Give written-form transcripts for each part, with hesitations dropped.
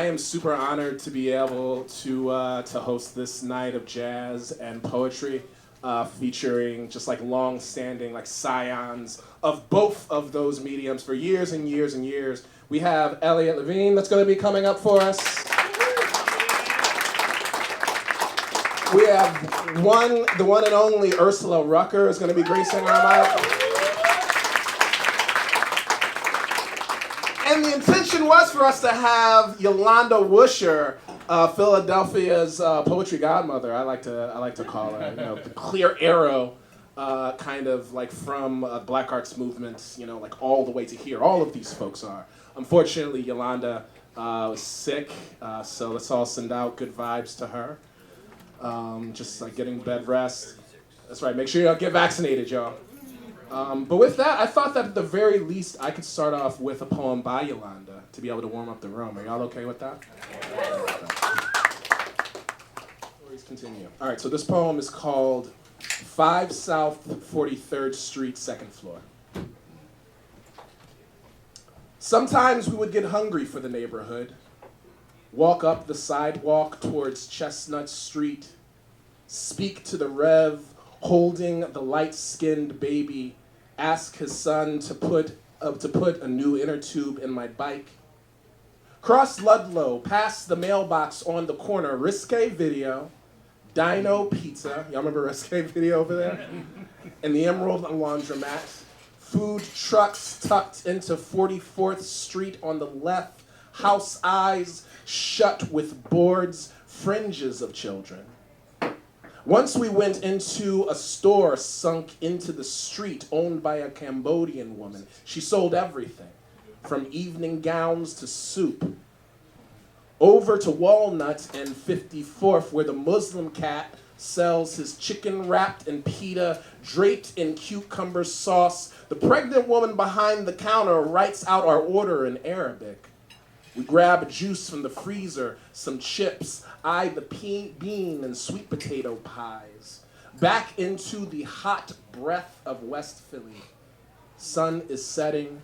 I am super honored to be able to host this night of jazz and poetry, featuring just like long-standing like scions of both of those mediums for years and years and years. We have Elliot Levin that's going to be coming up for us. We have the one and only Ursula Rucker is going to be gracing our mic. And the intention was for us to have Yolanda Wuscher, Philadelphia's poetry godmother. I like to call her, the clear arrow, kind of like from Black Arts movement, like all the way to here. All of these folks are. Unfortunately, Yolanda was sick, so let's all send out good vibes to her. Just like getting bed rest. That's right. Make sure y'all get vaccinated, y'all. But with that, I thought that at the very least I could start off with a poem by Yolanda to be able to warm up the room. Are y'all okay with that? Please continue. All right, so this poem is called 5 South 43rd Street, 2nd floor. Sometimes we would get hungry for the neighborhood, walk up the sidewalk towards Chestnut Street, speak to the Rev holding the light-skinned baby, ask his son to put a new inner tube in my bike. Cross Ludlow, past the mailbox on the corner, Risque Video, Dino Pizza, y'all remember Risque Video over there? And the Emerald Laundromat, food trucks tucked into 44th Street on the left, house eyes shut with boards, fringes of children. Once we went into a store sunk into the street owned by a Cambodian woman. She sold everything, from evening gowns to soup. Over to Walnut and 54th, where the Muslim cat sells his chicken wrapped in pita, draped in cucumber sauce. The pregnant woman behind the counter writes out our order in Arabic. We grab juice from the freezer, some chips, the bean and sweet potato pies. Back into the hot breath of West Philly. Sun is setting.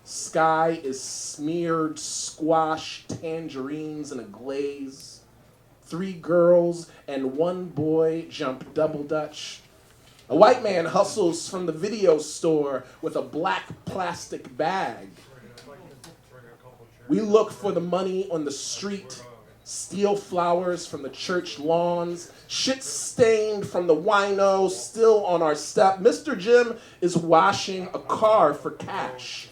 Sky is smeared squash, tangerines in a glaze. 3 girls and 1 boy jump double dutch. A white man hustles from the video store with a black plastic bag. We look for the money on the street, steal flowers from the church lawns, shit stained from the wino still on our step. Mr. Jim is washing a car for cash.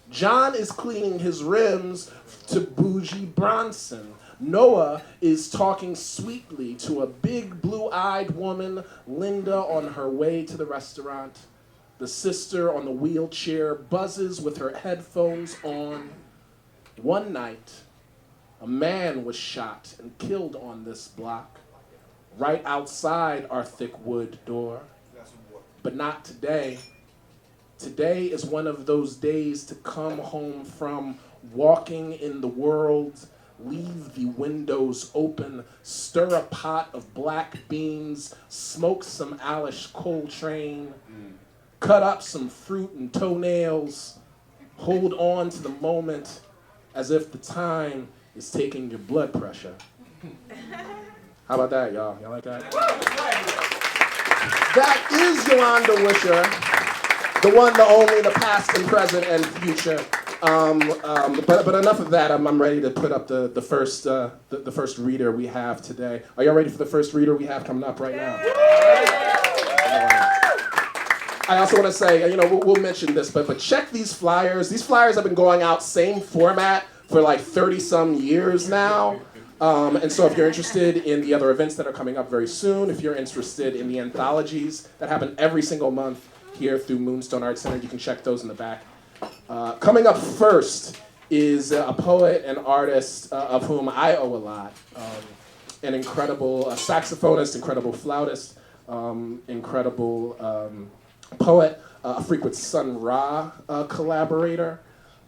John is cleaning his rims to Bougie Bronson. Noah is talking sweetly to a big blue-eyed woman, Linda, on her way to the restaurant. The sister on the wheelchair buzzes with her headphones on. One night, a man was shot and killed on this block, right outside our thick wood door. But not today. Today is one of those days to come home from, walking in the world, leave the windows open, stir a pot of black beans, smoke some Alish Coltrane, cut up some fruit and toenails, hold on to the moment as if the time is taking your blood pressure. How about that, y'all? Y'all like that? That is Yolanda Wuscher, the one, the only, the past and present and future. But enough of that. I'm ready to put up the first reader we have today. Are y'all ready for the first reader we have coming up right now? I also want to say, we'll mention this, but check these flyers. These flyers have been going out same format for like 30-some years now. And so if you're interested in the other events that are coming up very soon, if you're interested in the anthologies that happen every single month here through Moonstone Art Center, you can check those in the back. Coming up first is a poet and artist of whom I owe a lot. An incredible saxophonist, incredible flautist, incredible poet, a frequent Sun Ra collaborator,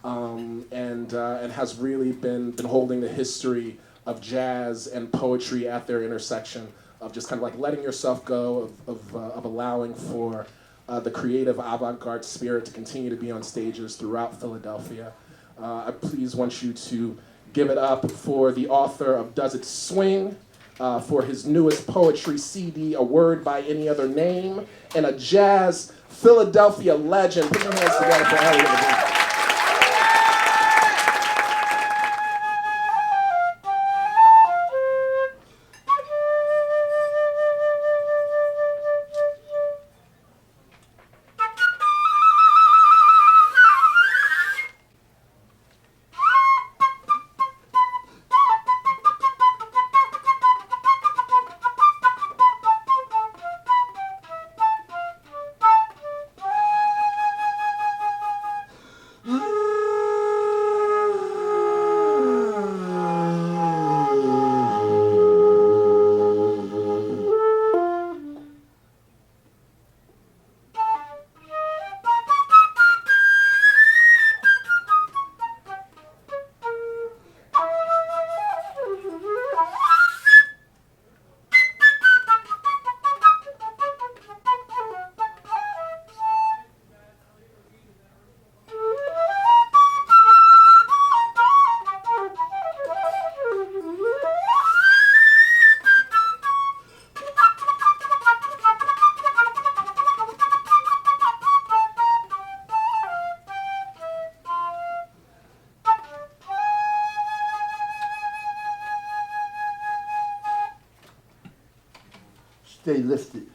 and has really been holding the history of jazz and poetry at their intersection, of just kind of like letting yourself go, of allowing for the creative avant-garde spirit to continue to be on stages throughout Philadelphia. I please want you to Give it up for the author of Does It Swing, for his newest poetry CD, A Word by Any Other Name, and a jazz Philadelphia legend. Put your hands together for Elliot Levin. Stay lifted.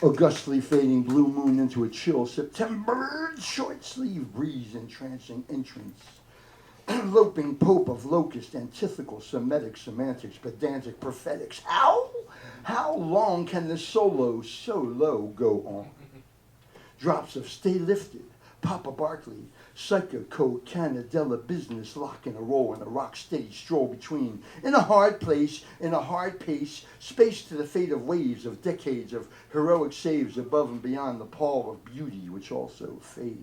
Augustly fading blue moon into a chill September, short sleeve breeze entrancing entrance. Loping pope of locust, antithetical, Semitic, semantics, pedantic, prophetics. How long can this solo go on? Drops of Stay Lifted, Papa Barkley, Psycho Code, Canadella business, lock in a roll and a rock steady stroll between. In a hard place, in a hard pace, space to the fate of waves of decades of heroic saves above and beyond the pall of beauty which also fades.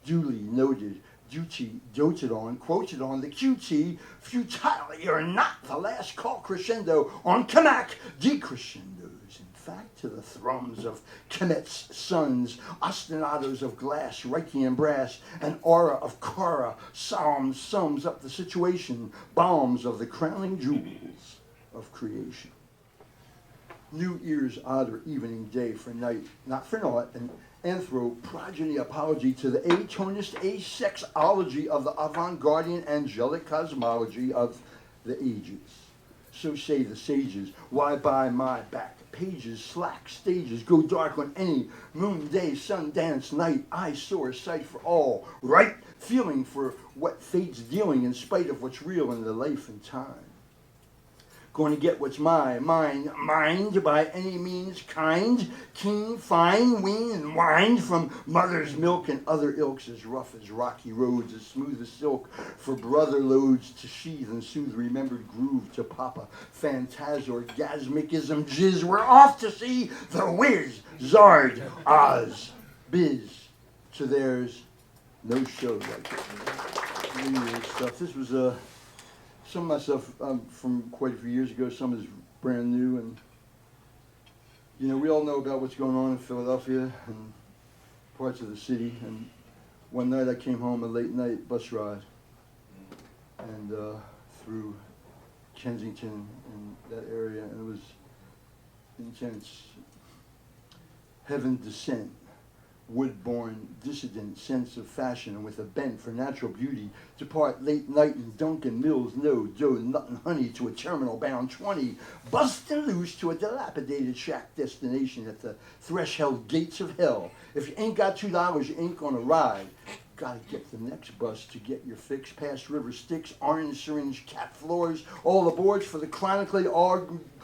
Duly noted, duty doted on, quoted on the QT, futility or not, the last call crescendo on Kamak, decrescendos. In fact, to the thrums of Kemet's sons, ostinatos of glass, Reiki and brass, an aura of Kara, psalms sums up the situation, bombs of the crowning jewels of creation. New Year's odd or evening day for night, not for naught, an anthroprogeny apology to the atonist asexology of the avant-garde angelic cosmology of the ages. So say the sages, why buy my back? Pages, slack stages, go dark on any moon day, sun dance night. I soar sight for all, right feeling for what fate's dealing in spite of what's real in the life and time. Going to get what's mine, mind by any means kind, keen, fine, wean, and wind from mother's milk and other ilks as rough as rocky roads, as smooth as silk, for brother loads to sheathe and soothe remembered groove to papa, phantasm-orgasmicism, jizz. We're off to see the whiz, Zard, Oz, Biz, to theirs, no show like it. New Year's stuff. This was some of my stuff from quite a few years ago, some is brand new, and you know, we all know about what's going on in Philadelphia and parts of the city. And one night I came home, a late night bus ride, and through Kensington and that area, and it was intense. Heaven descent, wood-born dissident sense of fashion, and with a bent for natural beauty, depart late night in Duncan Mills, no dough, nut and honey, to a terminal bound 20, bustin' loose to a dilapidated shack destination at the threshold gates of hell. If you ain't got $2, you ain't gonna ride. Gotta get the next bus to get your fix past River Styx, orange syringe, cat floors, all aboards for the chronically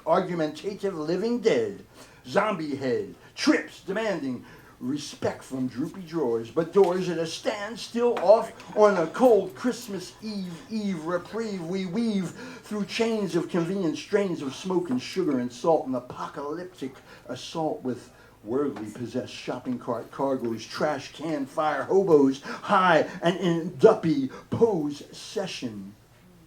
argumentative living dead. Zombie head, trips demanding respect from droopy drawers, but doors at a standstill off on a cold Christmas Eve reprieve. We weave through chains of convenient strains of smoke and sugar and salt, an apocalyptic assault with worldly possessed shopping cart cargoes, trash can fire hobos, high and in duppy pose session.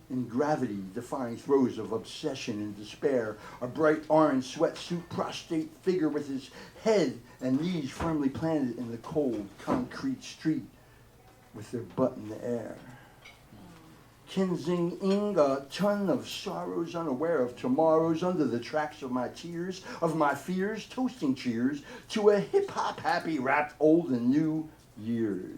In gravity, defying throes of obsession and despair, a bright orange sweatsuit prostrate figure with his head and knees firmly planted in the cold concrete street. with their butt in the air. Kinsing ing a ton of sorrows, unaware of tomorrows, under the tracks of my tears, of my fears, toasting cheers to a hip-hop happy wrapped old and new years.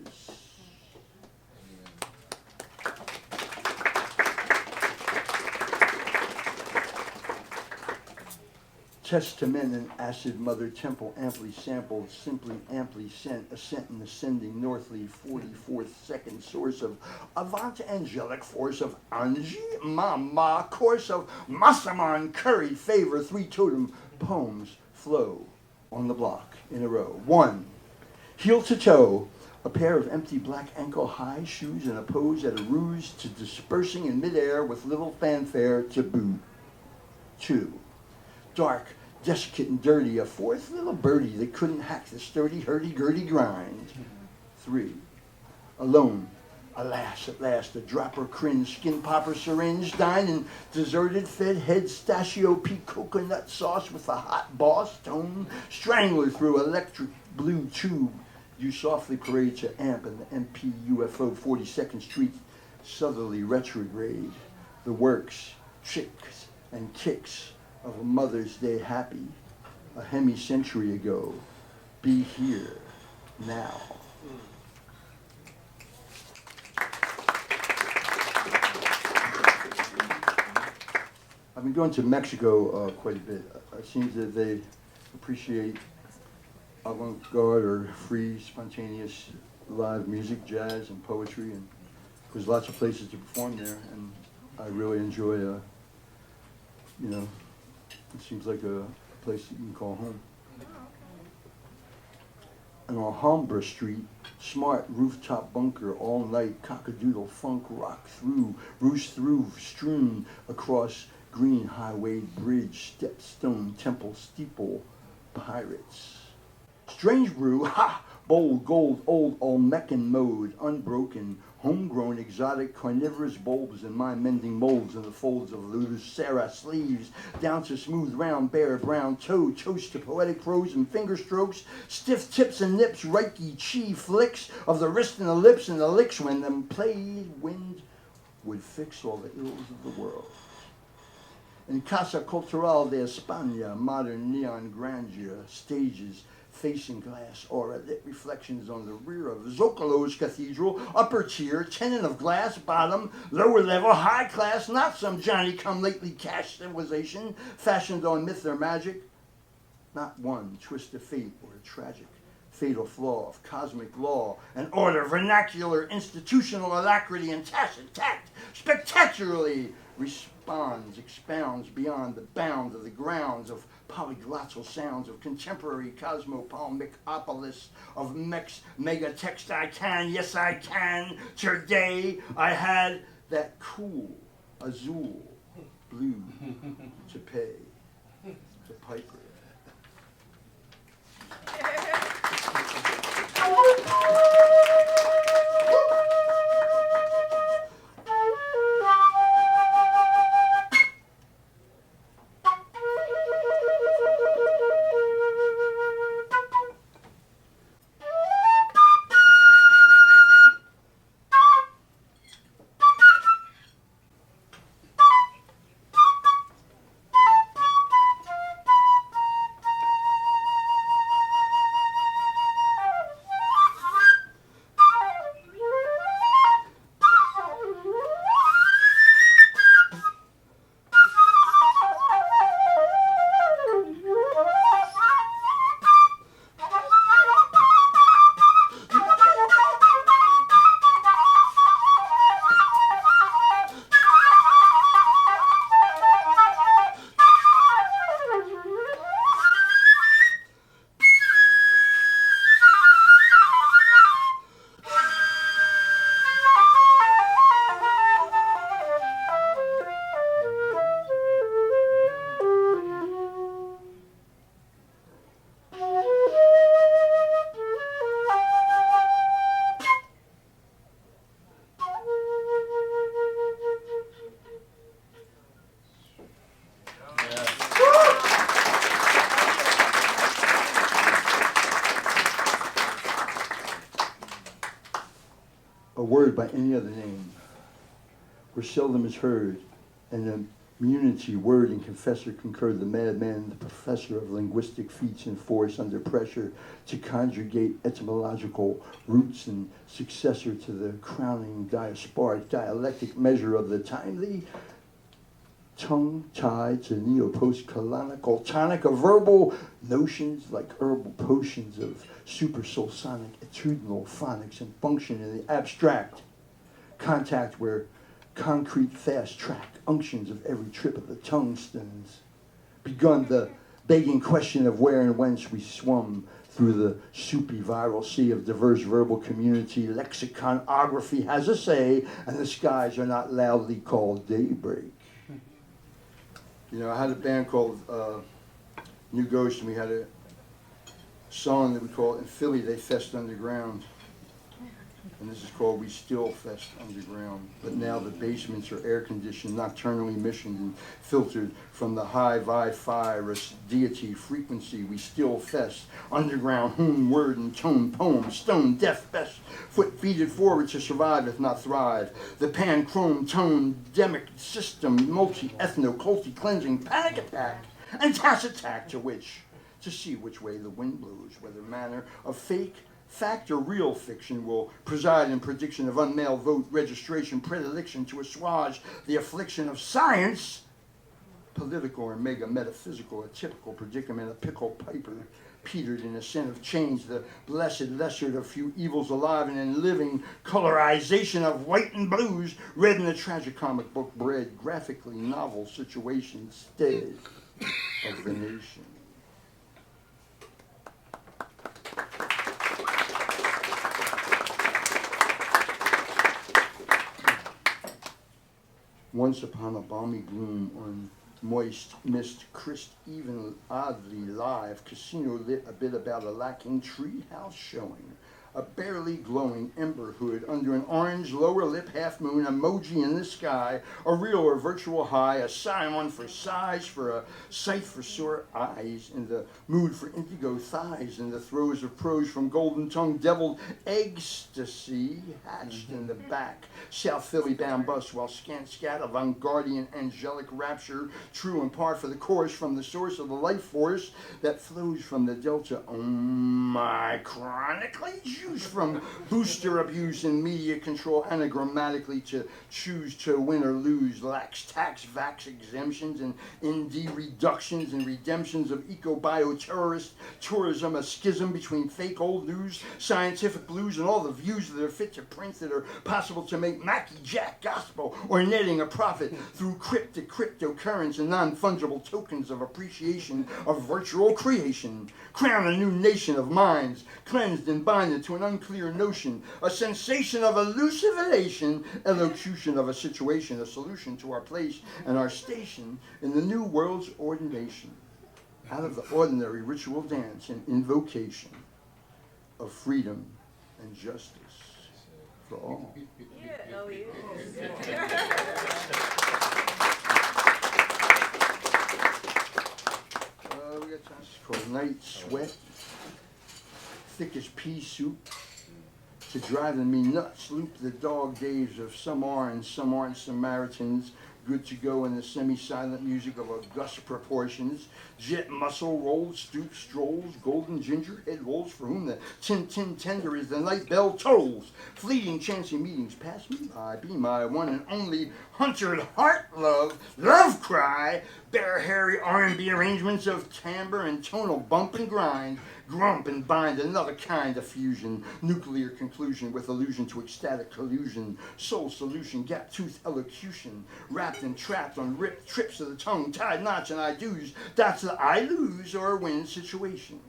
Testament and acid mother temple amply sampled, simply amply sent, ascent and ascending northly 44th second source of avant angelic force of Anji Mama, course of Masaman curried favor, three totem poems flow on the block in a row. One, heel to toe, a pair of empty black ankle high shoes and a pose at a ruse to dispersing in midair with little fanfare to boot. Two, dark, desiccant and dirty, a fourth little birdie that couldn't hack the sturdy, hurdy-gurdy grind. Three, alone, alas, at last, a dropper cringe, skin popper syringe, dined and deserted, fed head, stachio peak coconut sauce with a hot boss tone, strangler through electric blue tube, you softly parade to amp in the MP UFO 42nd Street, southerly retrograde, the works, chicks and kicks of a Mother's Day happy, a hemi-century ago. Be here, now. I've been going to Mexico quite a bit. It seems that they appreciate avant-garde or free, spontaneous live music, jazz and poetry, and there's lots of places to perform there, and I really enjoy, it seems like a place that you can call home. And on Alhambra Street, smart rooftop bunker, all night, cockadoodle funk, rock through, roost through, strewn across green highway bridge, stepstone temple steeple, pirates. Strange brew, ha! Bold, gold, old Olmecan mode, unbroken, homegrown, exotic, carnivorous bulbs in my mending molds in the folds of Lucera sleeves, down to smooth, round, bare, brown toe, toast to poetic prose and finger strokes, stiff tips and nips, Reiki chi flicks of the wrist and the lips and the licks when them played wind would fix all the ills of the world. In Casa Cultural de España, modern neon grandeur, stages, facing glass aura, lit reflections on the rear of Zocalo's cathedral, upper tier, tenement of glass, bottom, lower level, high class, not some Johnny-come-lately cash civilization fashioned on myth or magic, not one twist of fate or a tragic fatal flaw of cosmic law and order, vernacular, institutional alacrity and tacit tact, spectacularly responds, expounds beyond the bounds of the grounds of polyglottal sounds of contemporary cosmopolmicopolis of mega text I can, yes I can, today I had that cool azul blue to pay the piper. any other name, where seldom is heard, and the immunity, word, and confessor concur, the madman, the professor of linguistic feats and force under pressure to conjugate etymological roots and successor to the crowning diasporic dialectic measure of the timely tongue-tied to neo-post-colonical tonic of verbal notions like herbal potions of supersolsonic attitudinal phonics and function in the abstract contact where concrete fast-track unctions of every trip of the tongue stones begun the begging question of where and whence we swum through the soupy viral sea of diverse verbal community. Lexiconography has a say, and the skies are not loudly called daybreak. You know, I had a band called New Ghost, and we had a song that we called, in Philly, they fest underground. And this is called We Still Fest Underground. But now the basements are air-conditioned, nocturnally missioned, and filtered from the high virus deity frequency. We still fest underground, home, word, and tone, poem, stone, deaf, best, foot feeded forward to survive, if not thrive. The pan-chrome tone, demic system, multi-ethno-culty cleansing, panic attack, and tacit attack to see which way the wind blows, whether manner of fake, fact or real fiction will preside in prediction of unmailed vote registration predilection to assuage the affliction of science, political and mega metaphysical, a typical predicament, a pickle piper petered in a sin of change, the blessed lesser of few evils alive and in living colorization of white and blues, read in a tragic comic book bred graphically novel situation instead of the nation. Once upon a balmy gloom on moist mist, crisp, even oddly live, casino lit a bit about a lacking treehouse showing, a barely glowing ember hood under an orange lower lip half moon emoji in the sky, a real or virtual high, a scion for size, for a sight for sore eyes, in the mood for indigo thighs, in the throes of prose from golden tongue, deviled ecstasy hatched in the back, South Philly bound bus, while scant scat of avant-gardian angelic rapture, true in part for the chorus from the source of the life force that flows from the delta. Oh my, chronically from booster abuse and media control anagrammatically to choose to win or lose, lax tax, vax exemptions and ND reductions and redemptions of eco-bioterrorist tourism, a schism between fake old news, scientific blues, and all the views that are fit to print that are possible to make Mackie Jack gospel or netting a profit through cryptic cryptocurrency and non-fungible tokens of appreciation of virtual creation. Crown a new nation of minds, cleansed and binded to an unclear notion, a sensation of elucidation, elocution of a situation, a solution to our place and our station in the new world's ordination, out of the ordinary ritual dance and invocation of freedom and justice for all. Yeah, oh, yeah. We got time. It's called Night Sweat. Thick as pea soup, to driving me nuts, loop the dog days of some are and some aren't Samaritans, good to go in the semi-silent music of august proportions, jet muscle rolls, stoop strolls, golden ginger head rolls, for whom the tin tender is the night bell tolls, fleeting chancy meetings pass me by, be my one and only huntered heart love cry, bare hairy R&B arrangements of timbre and tonal bump and grind, grump and bind another kind of fusion, nuclear conclusion with allusion to ecstatic collusion, soul solution, gap tooth elocution, wrapped and trapped on ripped trips of the tongue, tied knots and I do's, dots of the I lose or win situation.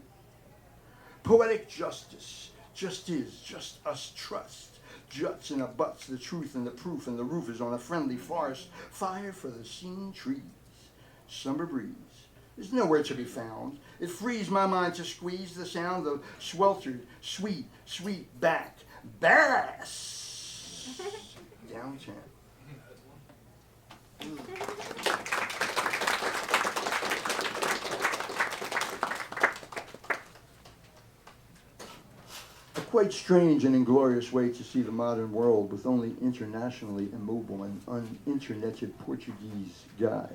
Poetic justice, just is, just us trust, juts and abuts the truth and the proof, and the roof is on a friendly forest, fire for the seen trees, summer breeze is nowhere to be found. It frees my mind to squeeze the sound of sweltered, sweet back bass downtown. A quite strange and inglorious way to see the modern world with only internationally immobile and uninterneted Portuguese guys.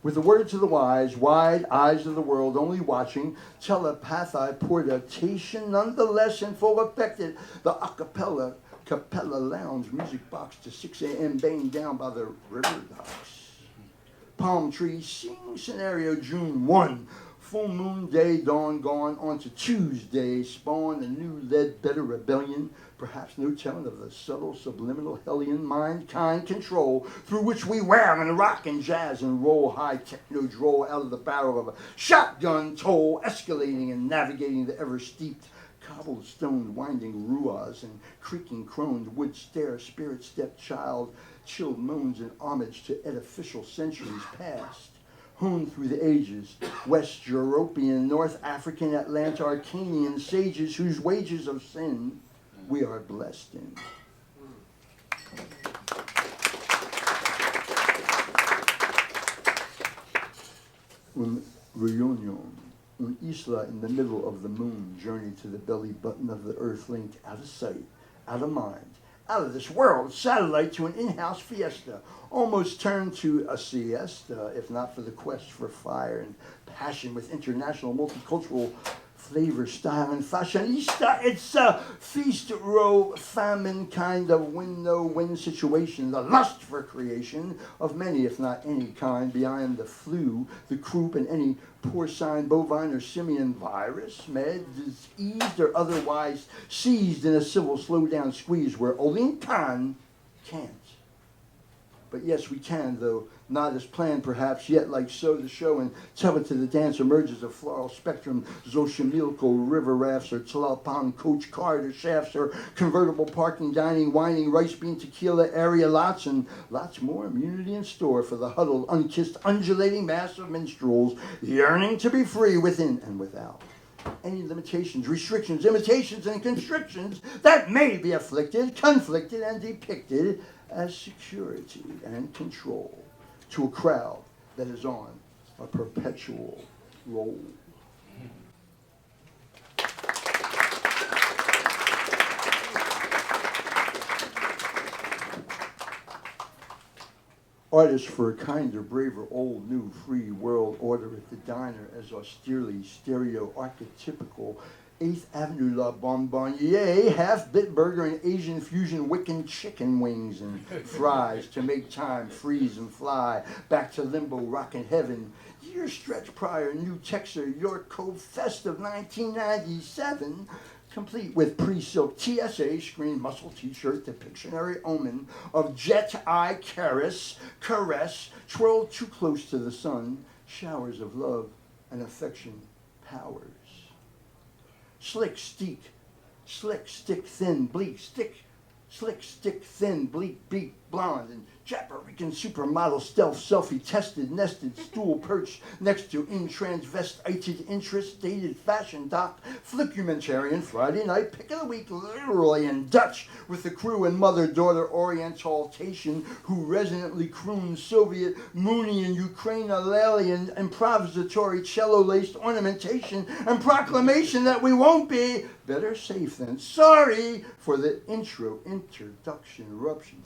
With the words of the wise, wide eyes of the world only watching, telepathiportation nonetheless in full effect at the Capella Lounge music box to 6 a.m. banged down by the river docks. Palm tree sing scenario June 1. Full moon day, dawn gone, on to Tuesday, spawned a new Ledbetter rebellion, perhaps no telling of the subtle, subliminal, hellion mind-kind control through which we wham and rock and jazz and roll high techno droll out of the barrel of a shotgun toll, escalating and navigating the ever-steeped cobblestone winding ruas and creaking croned wood stair, spirit step child, chilled moans in homage to edificial centuries past. Honed through the ages, West European, North African, Atlantarcanian sages whose wages of sin we are blessed in. Un reunion, un isla in the middle of the moon, journey to the belly button of the earth linked out of sight, out of mind, out of this world, satellite to an in-house fiesta, almost turned to a siesta, if not for the quest for fire and passion with international multicultural flavor, style, and fashionista. It's a feast, row, famine kind of win-no-win situation, the lust for creation of many, if not any kind, beyond the flu, the croup, and any porcine, bovine, or simian virus, med, diseased, or otherwise seized in a civil slow-down squeeze where Olin Khan can't. But yes, we can, though not as planned, perhaps, yet like so the show and tell it to the dance emerges of floral spectrum, Xochimilco river rafts, or Tlalpan coach card, or shafts, or convertible parking, dining, whining, rice bean, tequila, area lots, and lots more immunity in store for the huddled, unkissed, undulating mass of minstrels yearning to be free within and without. Any limitations, restrictions, imitations, and constrictions that may be afflicted, conflicted, and depicted as security and control to a crowd that is on a perpetual roll. Artists for a kinder, braver, old, new, free world order at the diner as austerely stereo-archetypical 8th Avenue La Bonbonniere, half-bit burger and Asian fusion Wiccan chicken wings and fries to make time freeze and fly back to limbo rockin' heaven. Year stretch prior, New Texer, York Cove Fest of 1997, complete with pre-silk TSA screen muscle t-shirt, the Pictionary omen of jet eye caress, twirled too close to the sun, showers of love and affection powers. Slick, stick, thin, bleak, slick, stick, thin, bleak, beak, blonde, and Japarican supermodel stealth selfie tested, nested, stool perched next to intransvestited interest, dated fashion doc, flickumentarian, Friday night, pick of the week, literally in Dutch, with the crew and mother-daughter orientaltation who resonantly croon Soviet, Mooney, and Ukraine-Alalian improvisatory cello-laced ornamentation and proclamation that we won't be better safe than sorry for the introduction eruption.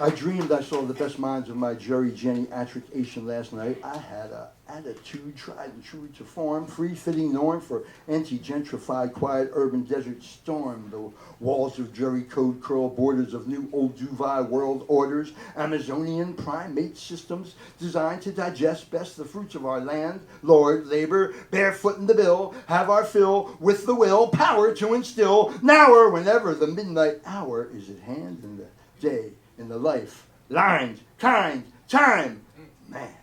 I dreamed I saw the best minds of my Jerry geriatric last night. I had a attitude tried and true to form, free-fitting norm for anti-gentrified, quiet urban desert storm. The walls of Jerry code curl borders of new old Dubai world orders, Amazonian primate systems designed to digest best the fruits of our land, Lord, labor, barefoot in the bill, have our fill with the will, power to instill, now or whenever the midnight hour is at hand in the day, in the life, lines, kind, time, man.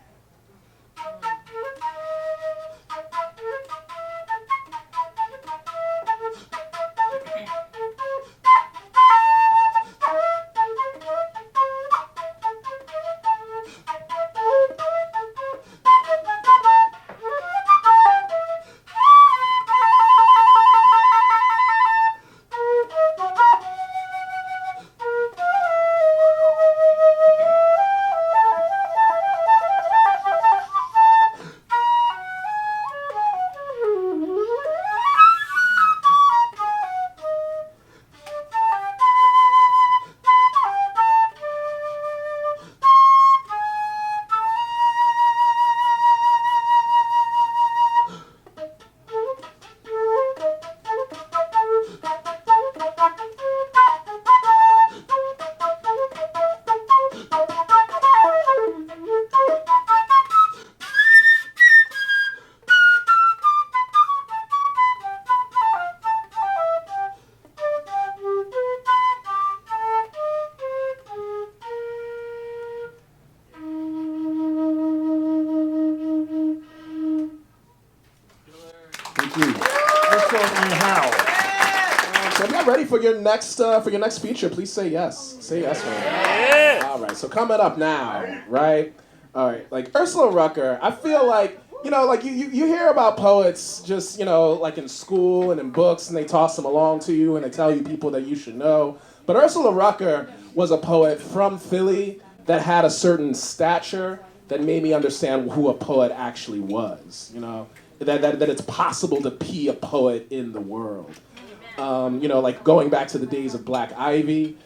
So if you're ready for your next feature, please say yes. Say yes for it. All right. So coming up now, right? All right. Like Ursula Rucker, I feel like like you hear about poets just like in school and in books, and they toss them along to you and they tell you people that you should know. But Ursula Rucker was a poet from Philly that had a certain stature that made me understand who a poet actually was. That it's possible to be a poet in the world. Like going back to the days of Black Ivy,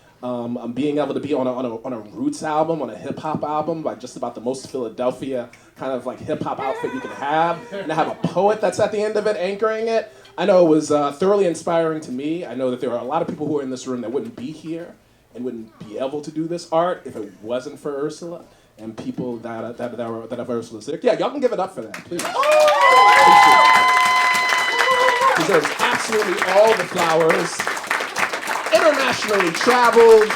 being able to be on a roots album, on a hip hop album, by just about the most Philadelphia kind of like hip hop outfit you can have, and to have a poet that's at the end of it anchoring it. I know it was thoroughly inspiring to me. I know that there are a lot of people who are in this room that wouldn't be here and wouldn't be able to do this art if it wasn't for Ursula and people that have Ursula's lyrics. Yeah, y'all can give it up for that, please. Deserves absolutely all the flowers. Internationally traveled.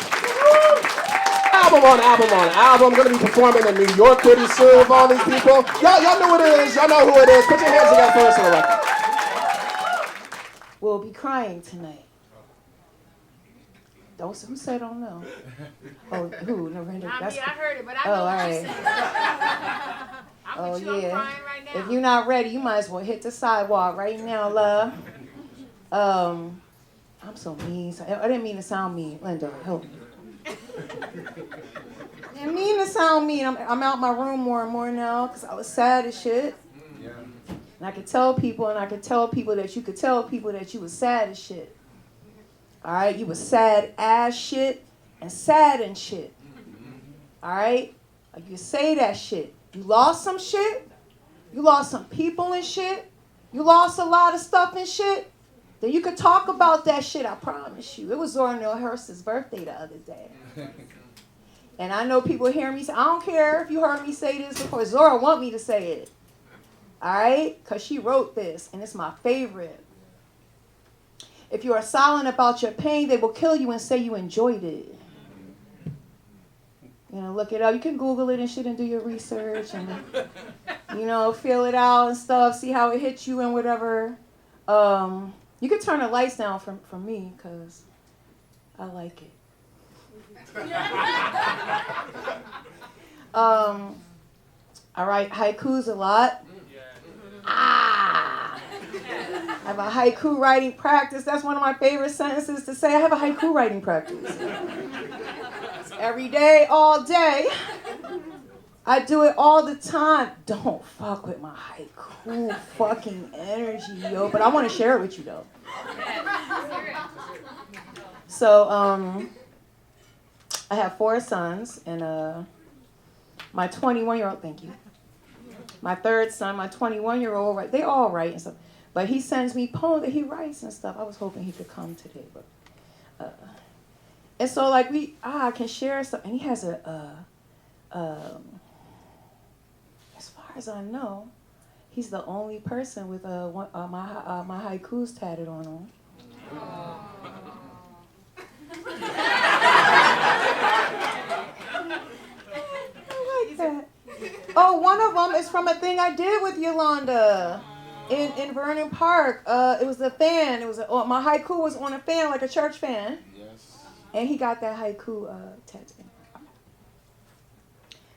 Album on album on album. Gonna be performing in New York pretty soon with all these people. Y'all know what it is. Y'all know who it is. Put your hands together for Ursula Rucker. We'll be crying tonight. Who said don't know? Oh, who? No, Randy. I heard it, but I know what you said. I'm with you, I'm crying right now. If you're not ready, you might as well hit the sidewalk right now, love. I'm so mean. I didn't mean to sound mean. Linda, help me. I didn't mean to sound mean. I'm out my room more and more now because I was sad as shit. Yeah. And I could tell people, that you could tell people that you was sad as shit. All right? You was sad as shit and sad and shit. All right? Like you say that shit. You lost some shit. You lost some people and shit. You lost a lot of stuff and shit. Then you could talk about that shit, I promise you. It was Zora Neale Hurston's birthday the other day. And I know people hear me say, I don't care if you heard me say this before. Zora want me to say it. All right? Because she wrote this, and it's my favorite. If you are silent about your pain, they will kill you and say you enjoyed it. Look it up. You can Google it and shit and do your research and, feel it out and stuff. See how it hits you and whatever. You can turn the lights down from me because I like it. I write haikus a lot. I have a haiku writing practice. That's one of my favorite sentences to say. I have a haiku writing practice. Every day, all day. I do it all the time. Don't fuck with my haiku fucking energy, yo. But I want to share it with you, though. I have 4 sons, and my 21-year-old, thank you. My third son, my 21-year-old, right? They all write and stuff. But he sends me poems that he writes and stuff. I was hoping he could come today, but and so like I can share stuff. And he has as far as I know, he's the only person with my haikus tatted on him. I like that. Oh, one of them is from a thing I did with Yolanda in Vernon Park. It was a fan. My haiku was on a fan, like a church fan. Yes. And he got that haiku tattooed.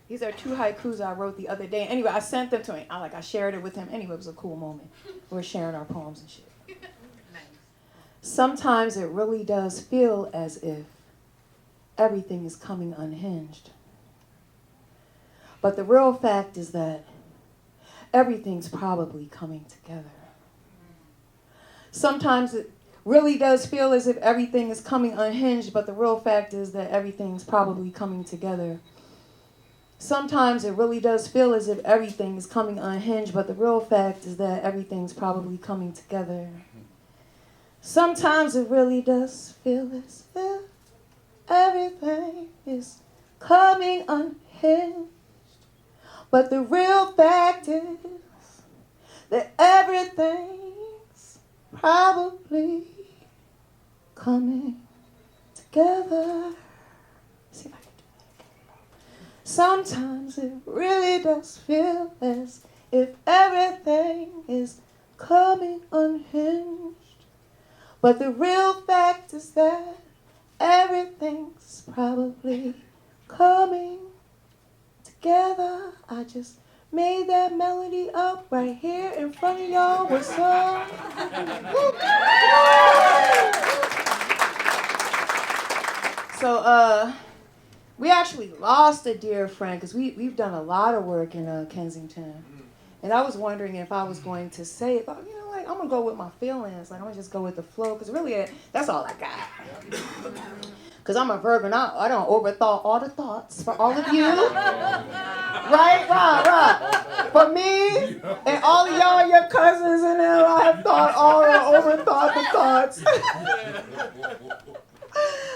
These are 2 haikus I wrote the other day. Anyway, I sent them to him. I shared it with him. Anyway, it was a cool moment. We were sharing our poems and shit. Nice. Sometimes it really does feel as if everything is coming unhinged. But the real fact is that everything's probably coming together. Sometimes it really does feel as if everything is coming unhinged, but the real fact is that everything's probably coming together. Sometimes it really does feel as if everything is coming unhinged, but the real fact is that everything's probably coming together. Sometimes it really does feel as if everything is coming unhinged, but the real fact is that everything's probably coming together. See if I can do that again. Sometimes it really does feel as if everything is coming unhinged, but the real fact is that everything's probably coming together. I just made that melody up right here in front of y'all. What's up? So, we actually lost a dear friend because we've done a lot of work in Kensington. And I was wondering if I was going to say it, but I'm going to go with my feelings. I'm going to just go with the flow because really that's all I got. Because I'm a Virgo and I don't overthought all the thoughts for all of you. Right? For me and all of y'all, your cousins and them, I have overthought the thoughts.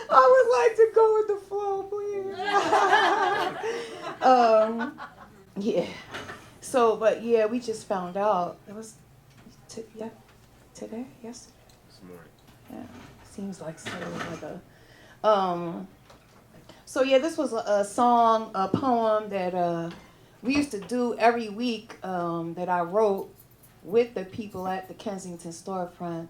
I would like to go with the flow, please. Yeah. So, but yeah, we just found out. It was today, yesterday. This morning. Yeah, seems like so so yeah, this was a poem that we used to do every week that I wrote with the people at the Kensington storefront.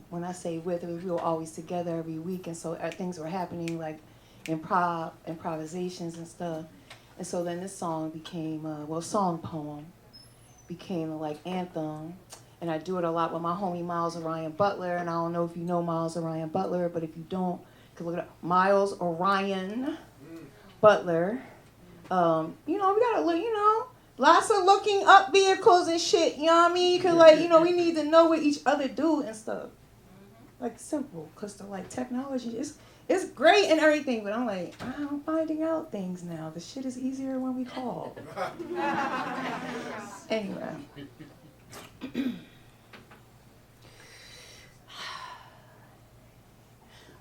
When I say with, we were always together every week, and so things were happening like improvisations and stuff. And so then this song became, poem became like anthem. And I do it a lot with my homie Miles Orion Butler. And I don't know if you know Miles Orion Butler, but if you don't, you can look it up. Miles Orion Butler. We gotta look, lots of looking up vehicles and shit, you know what I mean? Cause we need to know what each other do and stuff. Like simple, cause technology it's great and everything, but I'm like, I'm finding out things now. The shit is easier when we call. Anyway.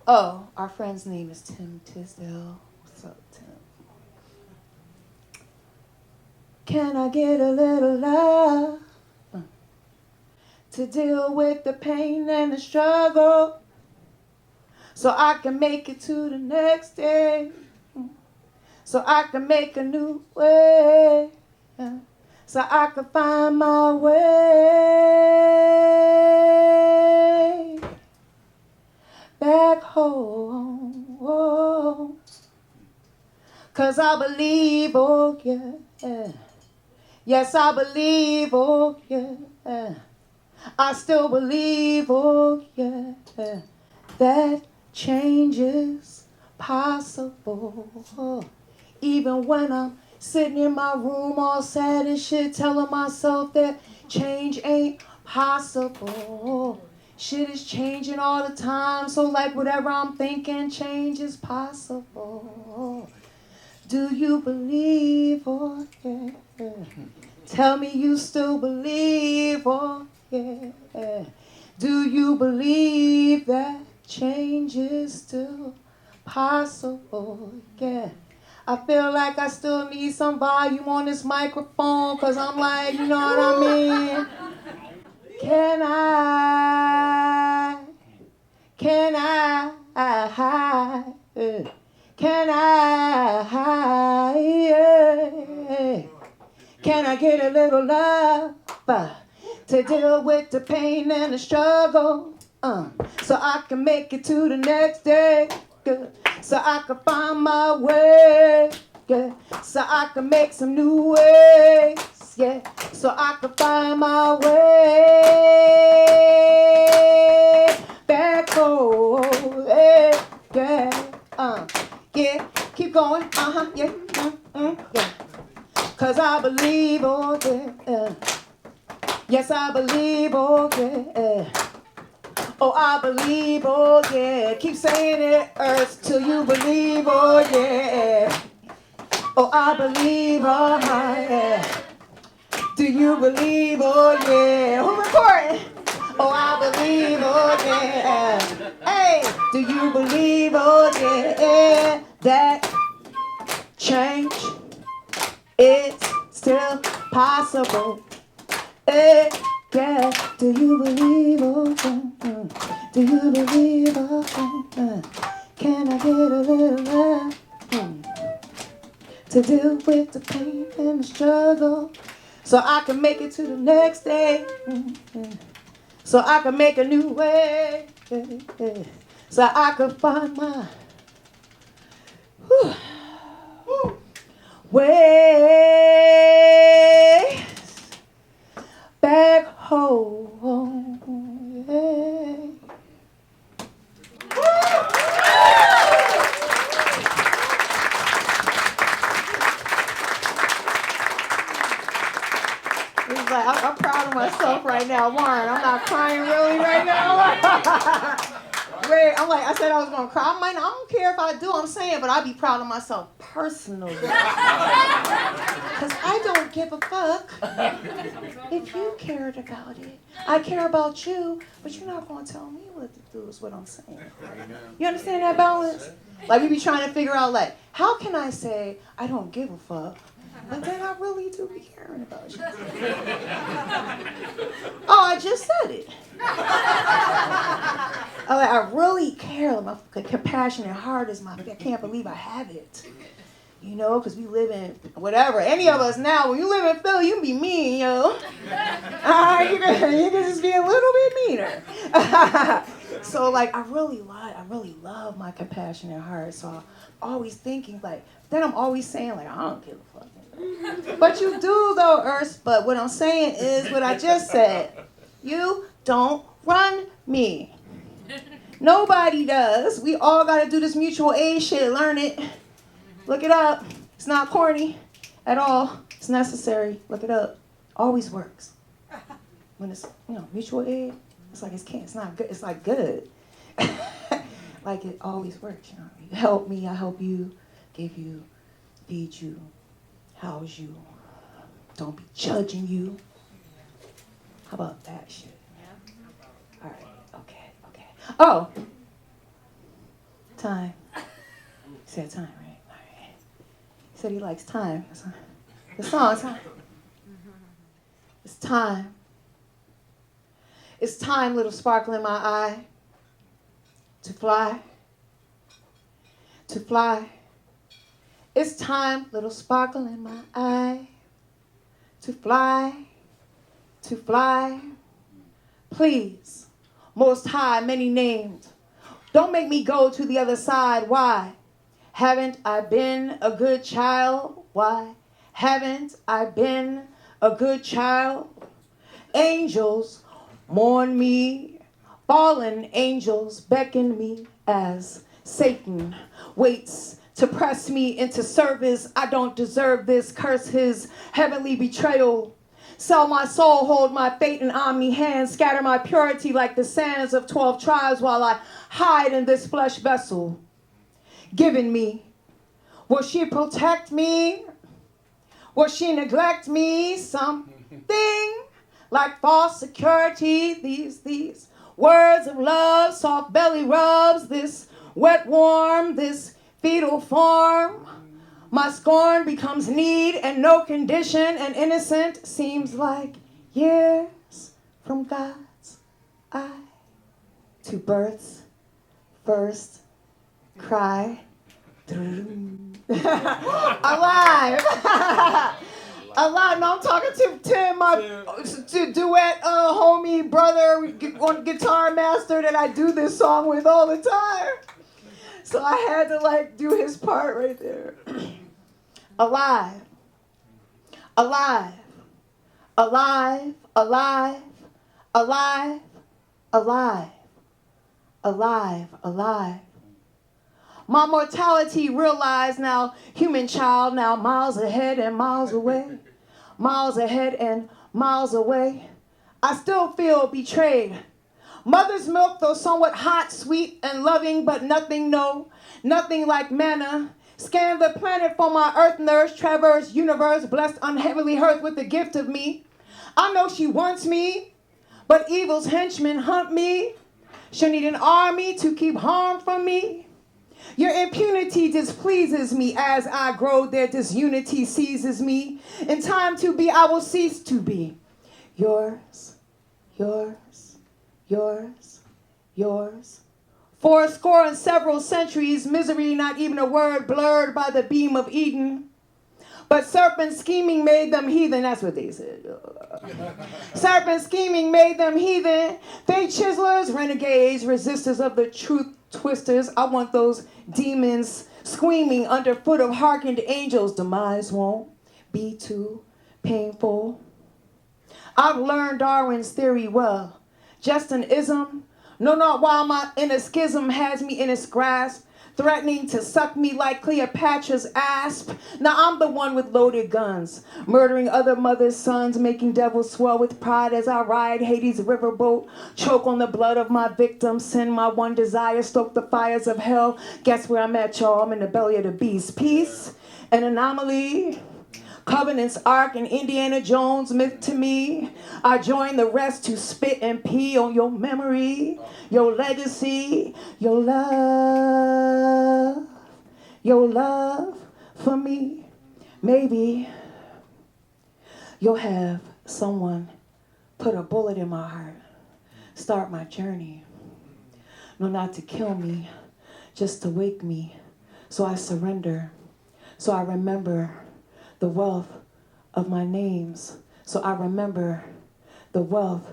Oh, our friend's name is Tim Tisdale. What's up, Tim? Can I get a little love to deal with the pain and the struggle so I can make it to the next day, so I can make a new way, so I can find my way back home. Oh, 'cause I believe, oh yeah, yes I believe, oh yeah, I still believe, oh yeah, that change is possible. Even when I'm sitting in my room all sad and shit, telling myself that change ain't possible. Shit is changing all the time, so like whatever I'm thinking, change is possible. Do you believe, oh yeah? Tell me you still believe, oh yeah. Do you believe that change is still possible? Yeah. I feel like I still need some volume on this microphone, cause I'm like, you know what I mean? Can I, can I, can I get a little love to deal with the pain and the struggle, so I can make it to the next day, so I can find my way, so I can make some new ways, so I can find my way back home, yeah, keep going, yeah, yeah. Cause I believe, oh yeah, yes I believe, oh yeah, oh I believe, oh yeah, keep saying it, Earth, till you believe, oh yeah, oh I believe, oh yeah, do you believe, oh yeah, who recording? Oh I believe, oh yeah, hey, do you believe, oh yeah, that change, it's still possible. Yeah. Do you believe? Oh, do you believe? Oh, can I get a little love to deal with the pain and the struggle, so I can make it to the next day, so I can make a new way, so I can find my way back home. Yeah. It's like, I'm proud of myself right now, Warren. I'm not crying really right now. Wait, I'm like, I said I was gonna cry. I don't care if I do, I'm saying, but I'd be proud of myself personally. Because I don't give a fuck if you cared about it. I care about you, but you're not gonna tell me what to do is what I'm saying. You understand that balance? Like we be trying to figure out like, how can I say I don't give a fuck, but then I really do be caring about you? Oh, I just said it. I really care. My compassionate heart is I can't believe I have it. You know, because we live in whatever. Any of us now, when you live in Philly, you can be mean, yo. You can just be a little bit meaner. So like, I really love my compassionate heart. So I'm always thinking like, then I'm always saying like, I don't give a fuck. But you do though, Urs. But what I'm saying is what I just said. You don't run me. Nobody does. We all got to do this mutual aid shit. Learn it. Look it up. It's not corny at all. It's necessary. Look it up. Always works. When it's, mutual aid, it's like it's not good. It's like good. Like it always works. You help me, I help you, give you, feed you, house you. Don't be judging you. How about that shit? All right. Okay. Oh. Time. He said time, right? All right. He said he likes time. The song, time. It's time. It's time, little sparkle in my eye, to fly. To fly. It's time, little sparkle in my eye, to fly. To fly. Please, Most High, many named, don't make me go to the other side. Why? Haven't I been a good child? Why? Haven't I been a good child? Angels mourn me. Fallen angels beckon me as Satan waits to press me into service. I don't deserve this. Curse his heavenly betrayal. Sell my soul, hold my fate in omni hands, scatter my purity like the sands of 12 tribes while I hide in this flesh vessel given me. Will she protect me? Will she neglect me? Something like false security. These words of love, soft belly rubs, this wet warm, this fetal form. My scorn becomes need and no condition, and innocent seems like years from God's eye to birth's first cry. Alive. Alive. No, I'm talking to Tim, my duet homie, brother, guitar master that I do this song with all the time. So I had to like do his part right there. Alive. Alive. Alive. Alive. Alive. Alive. Alive. Alive. My mortality realized now, human child, now miles ahead and miles away. Miles ahead and miles away. I still feel betrayed. Mother's milk, though somewhat hot, sweet, and loving, but nothing like manna. Scan the planet for my earth nurse, traverse universe, blessed unheavily hearth with the gift of me. I know she wants me, but evil's henchmen hunt me. She'll need an army to keep harm from me. Your impunity displeases me as I grow. Their disunity seizes me. In time to be, I will cease to be. Yours, yours, yours, yours. 80 and several centuries, misery, not even a word, blurred by the beam of Eden. But serpent scheming made them heathen. That's what they said. Serpent scheming made them heathen. Fake chiselers, renegades, resistors of the truth twisters. I want those demons screaming underfoot of hearkened angels. Demise won't be too painful. I've learned Darwin's theory well. Just an ism. No, not while my inner schism has me in its grasp, threatening to suck me like Cleopatra's asp. Now I'm the one with loaded guns, murdering other mothers' sons, making devils swell with pride as I ride Hades' riverboat, choke on the blood of my victims, send my one desire, stoke the fires of hell. Guess where I'm at, y'all? I'm in the belly of the beast. Peace, an anomaly. Covenant's Ark and Indiana Jones myth to me. I join the rest to spit and pee on your memory, your legacy, your love for me. Maybe you'll have someone put a bullet in my heart, start my journey. No, not to kill me, just to wake me. So I surrender, so I remember the wealth of my names. So I remember the wealth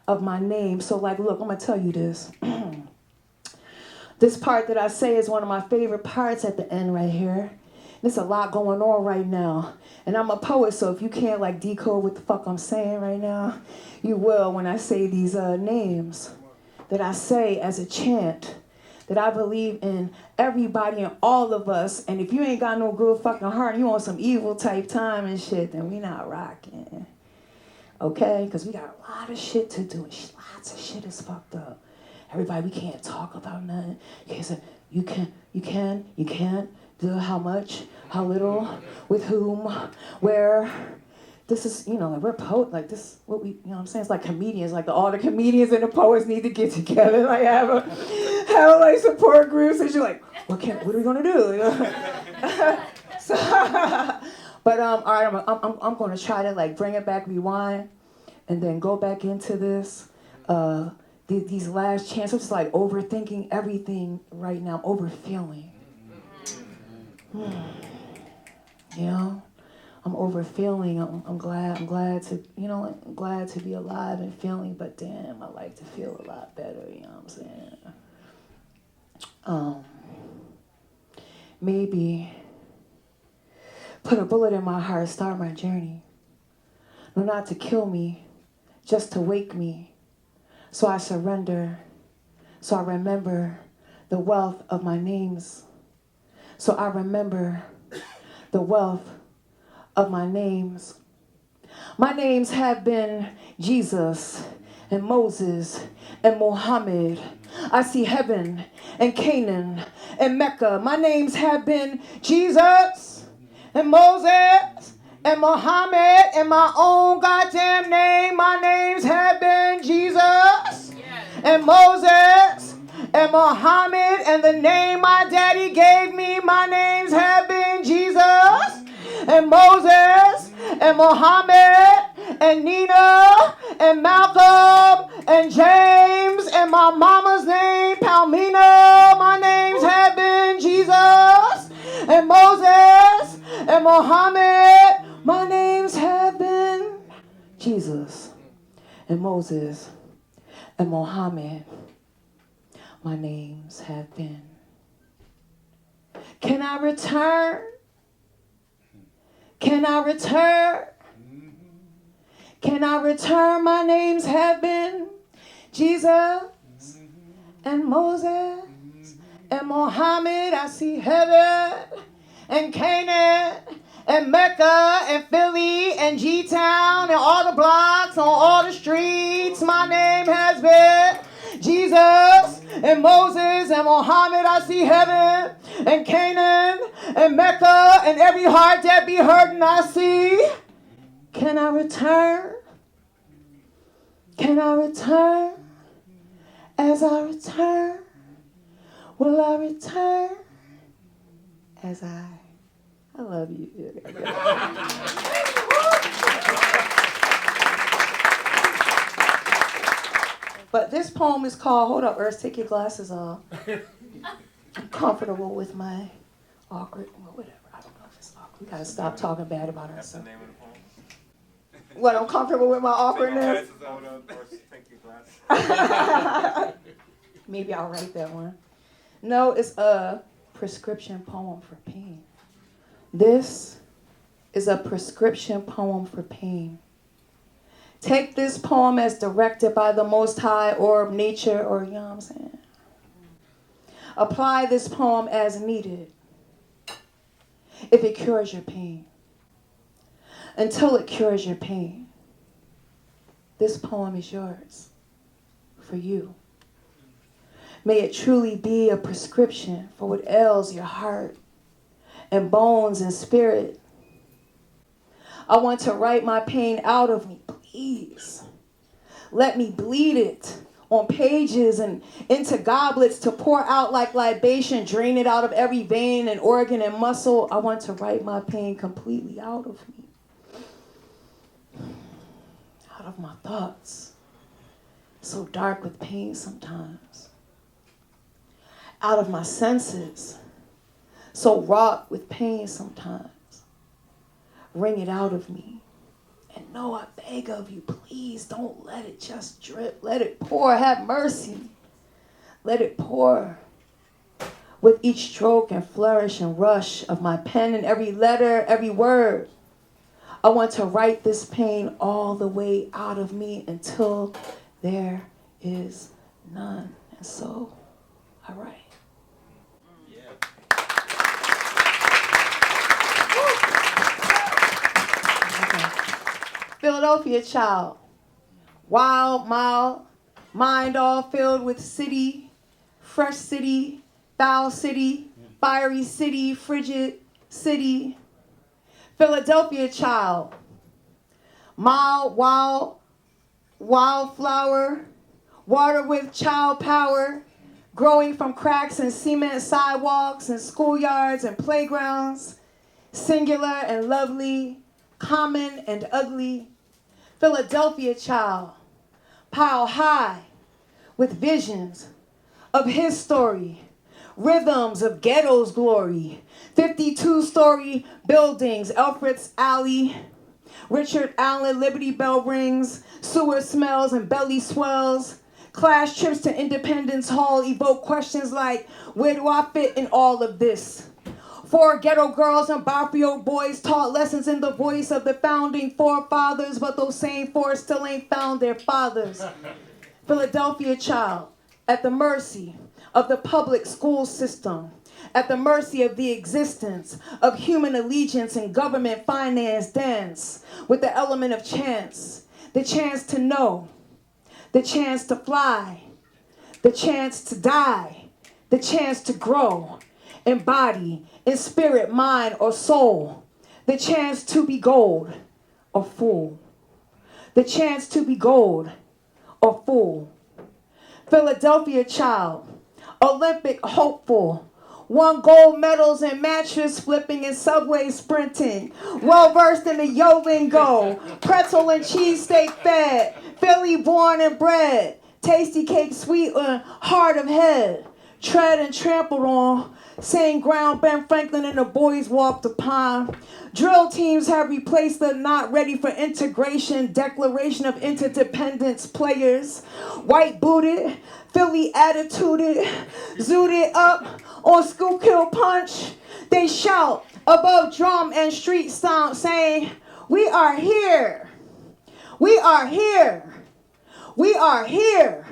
of my name. So like, look, I'm gonna tell you this. This part that I say is one of my favorite parts at the end right here. There's a lot going on right now. And I'm a poet, so if you can't like decode what the fuck I'm saying right now, you will when I say these names that I say as a chant. That I believe in everybody and all of us. And if you ain't got no good fucking heart, you on some evil type time and shit, then we not rocking. Okay? Because we got a lot of shit to do. And lots of shit is fucked up. Everybody, we can't talk about nothing. You can't do how much, how little, with whom, where. This is, like we're like this, what we, what I'm saying? It's like comedians, like all the comedians and the poets need to get together, like have like support groups, and you're like, what are we gonna do? So, but all right, I'm gonna try to like bring it back, rewind, and then go back into this. These last chances, I'm just like overthinking everything right now, I'm overfeeling. I'm overfeeling. I'm glad to, I'm glad to be alive and feeling, but damn, I like to feel a lot better, you know what I'm saying? Maybe put a bullet in my heart, start my journey. No, not to kill me, just to wake me. So I surrender, so I remember the wealth of my names. So I remember the wealth of my names. My names have been Jesus and Moses and Muhammad. I see heaven and Canaan and Mecca. My names have been Jesus and Moses and Muhammad. And my own goddamn name, my names have been Jesus and Moses and Muhammad. And the name my daddy gave me, my names have been Jesus and Moses and Muhammad and Nina and Malcolm and James and my mama's name, Palmina. My names have been Jesus and Moses and Muhammad. My names have been Jesus and Moses and Muhammad. My names have been. Can I return? Can I return? Can I return? My names have been Jesus and Moses and Muhammad. I see heaven and Canaan and Mecca and Philly and G-Town and all the blocks on all the streets. My name has been Jesus and Moses and Muhammad. I see heaven and Canaan and Mecca and every heart that be hurting I see. Can I return? Can I return? As I return, will I return? As I love you. But this poem is called, hold up, Urs, take your glasses off. I'm comfortable with my awkward, well, whatever. I don't know if it's awkward. We gotta stop talking bad about That's the ourselves. name of the poem. What, I'm comfortable with my Take your awkwardness? glasses out or take your glasses. Maybe I'll write that one. No, it's a prescription poem for pain. This is a prescription poem for pain. Take this poem as directed by the Most High or nature, or you know what I'm saying. Apply this poem as needed if it cures your pain. Until it cures your pain, this poem is yours, for you. May it truly be a prescription for what ails your heart and bones and spirit. I want to write my pain out of me, please. Let me bleed it on pages and into goblets to pour out like libation, drain it out of every vein and organ and muscle. I want to write my pain completely out of me. Out of my thoughts. So dark with pain sometimes. Out of my senses. So wrought with pain sometimes. Wring it out of me. And no, I beg of you, please don't let it just drip. Let it pour. Have mercy. Let it pour. With each stroke and flourish and rush of my pen and every letter, every word. I want to write this pain all the way out of me until there is none. And so I write. Philadelphia child, wild, mild, mind all filled with city, fresh city, foul city, fiery city, frigid city. Philadelphia child, mild, wild, wildflower, water with child power, growing from cracks and cement sidewalks and schoolyards and playgrounds, singular and lovely, common and ugly. Philadelphia child, pile high with visions of his story, rhythms of ghetto's glory, 52-story buildings, Alfred's Alley, Richard Allen, Liberty Bell rings, sewer smells and belly swells, class trips to Independence Hall evoke questions like, where do I fit in all of this? 4 ghetto girls and barrio boys taught lessons in the voice of the founding forefathers, but those same 4 still ain't found their fathers. Philadelphia child, at the mercy of the public school system, at the mercy of the existence of human allegiance and government finance dance with the element of chance, the chance to know, the chance to fly, the chance to die, the chance to grow in body, in spirit, mind, or soul, the chance to be gold or fool, the chance to be gold or fool. Philadelphia child, Olympic hopeful, won gold medals in mattress flipping and subway sprinting, well versed in the yo lingo, pretzel and cheesesteak fed, Philly born and bred, tasty cake sweet and heart of head, tread and trampled on, same ground Ben Franklin and the boys walked upon. Drill teams have replaced the not ready for integration declaration of interdependence players. White booted, Philly attituded, zooted up on Schuylkill Punch. They shout above drum and street sound saying, "We are here. We are here. We are here.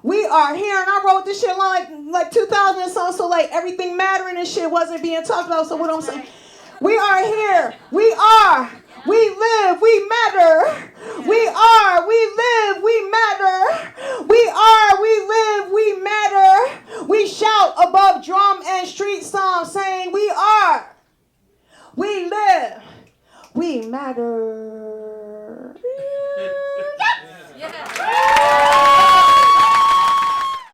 We are here." And I wrote this shit like 2000 and something, so like everything mattering and shit wasn't being talked about. So what I'm saying, we are here. We are. We live. We matter. We are. We live. We matter. We are. We live. We matter. We shout above drum and street songs saying we are. We live. We matter.